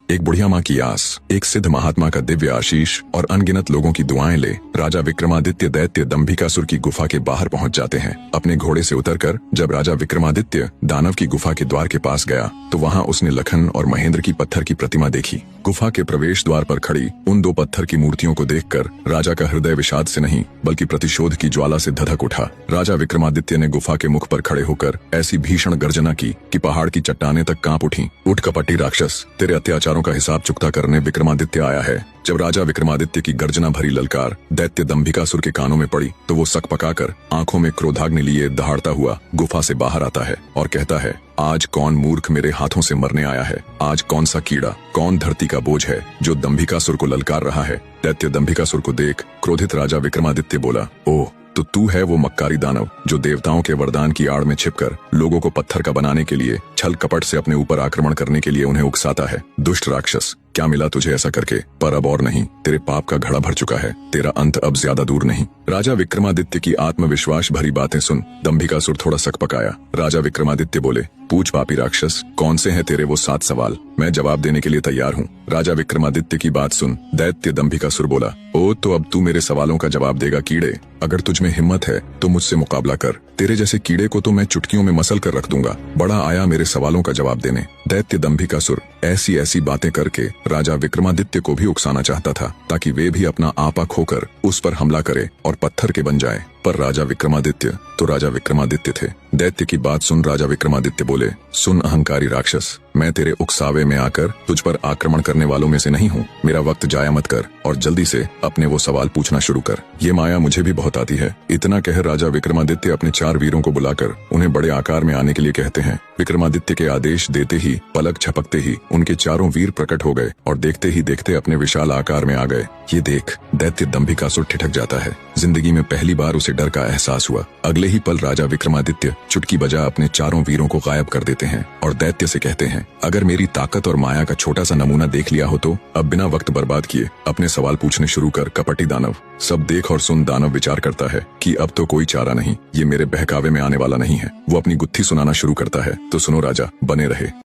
एक बुढ़िया माँ की आस, एक सिद्ध महात्मा का दिव्य आशीष और अनगिनत लोगों की दुआएं ले राजा विक्रमादित्य दैत्य दंभिकासुर की गुफा के बाहर पहुंच जाते हैं। अपने घोड़े से उतरकर जब राजा विक्रमादित्य दानव की गुफा के द्वार के पास गया तो वहां उसने लखन और महेंद्र की पत्थर की प्रतिमा देखी। गुफा के प्रवेश द्वार पर खड़ी उन दो पत्थर की मूर्तियों को देखकर राजा का हृदय विषाद से नहीं बल्कि प्रतिशोध की ज्वाला से धधक उठा। राजा विक्रमादित्य ने गुफा के मुख पर खड़े होकर ऐसी भीषण गर्जना की कि पहाड़ की चट्टानें तक कांप उठी। उठ कपटी राक्षस, तेरे अत्याचारों का हिसाब चुकता करने विक्रमादित्य आया है। जब राजा विक्रमादित्य की गर्जना भरी ललकार दैत्य दंभिकासुर के कानों में पड़ी तो वो सक पकाकर आंखों में क्रोधाग्नि लिए दहाड़ता हुआ गुफा से बाहर आता है और कहता है, आज कौन मूर्ख मेरे हाथों से मरने आया है? आज कौन सा कीड़ा, कौन धरती का बोझ है जो दंभिकासुर को ललकार रहा है? दैत्य दंभिकासुर को देख क्रोधित राजा विक्रमादित्य बोला, ओह, तो तू है वो मक्कारी दानव जो देवताओं के वरदान की आड़ में छिपकर लोगों को पत्थर का बनाने के लिए छल कपट से अपने ऊपर आक्रमण करने के लिए उन्हें उकसाता है। दुष्ट राक्षस, क्या मिला तुझे ऐसा करके? पर अब और नहीं, तेरे पाप का घड़ा भर चुका है, तेरा अंत अब ज्यादा दूर नहीं। राजा विक्रमादित्य की आत्मविश्वास भरी बातें सुन दंभिकासुर थोड़ा सक पकाया। राजा विक्रमादित्य बोले, पूछ पापी राक्षस, कौन से हैं तेरे वो 7 सवाल? मैं जवाब देने के लिए तैयार हूँ। राजा विक्रमादित्य की बात सुन दैत्य दंभिकासुर बोला, ओ तो अब तू मेरे सवालों का जवाब देगा कीड़े। अगर तुझ में हिम्मत है तो मुझसे मुकाबला कर, तेरे जैसे कीड़े को तो मैं चुटकियों में मसल कर रख दूंगा। बड़ा आया मेरे सवालों का जवाब देने। दैत्य दंभिकासुर ऐसी ऐसी बातें करके राजा विक्रमादित्य को भी उकसाना चाहता था ताकि वे भी अपना आपा खोकर उस पर हमला करे और पत्थर के बन जाए। पर राजा विक्रमादित्य तो राजा विक्रमादित्य थे। दैत्य की बात सुन राजा विक्रमादित्य बोले, सुन अहंकारी राक्षस, मैं तेरे उकसावे में आकर तुझ पर आक्रमण करने वालों में से नहीं हूँ। मेरा वक्त जाया मत कर और जल्दी से अपने वो सवाल पूछना शुरू कर। ये माया मुझे भी बहुत आती है। इतना कह राजा विक्रमादित्य अपने 4 वीरों को बुलाकर उन्हें बड़े आकार में आने के लिए कहते हैं। विक्रमादित्य के आदेश देते ही पलक झपकते ही उनके 4 वीर प्रकट हो गए और देखते ही देखते अपने विशाल आकार में आ गए। ये देख दैत्य दंभिकासुर ठिठक जाता है। जिंदगी में पहली बार उसे डर का एहसास हुआ। अगले ही पल राजा विक्रमादित्य चुटकी बजा अपने 4 वीरों को गायब कर देते हैं और दैत्य से कहते हैं, अगर मेरी ताकत और माया का छोटा सा नमूना देख लिया हो तो अब बिना वक्त बर्बाद किए अपने सवाल पूछने शुरू कर कपटी दानव। सब देख और सुन दानव विचार करता है कि अब तो कोई चारा नहीं, ये मेरे बहकावे में आने वाला नहीं है। वो अपनी गुत्थी सुनाना शुरू करता है। तो सुनो राजा, बने रहे।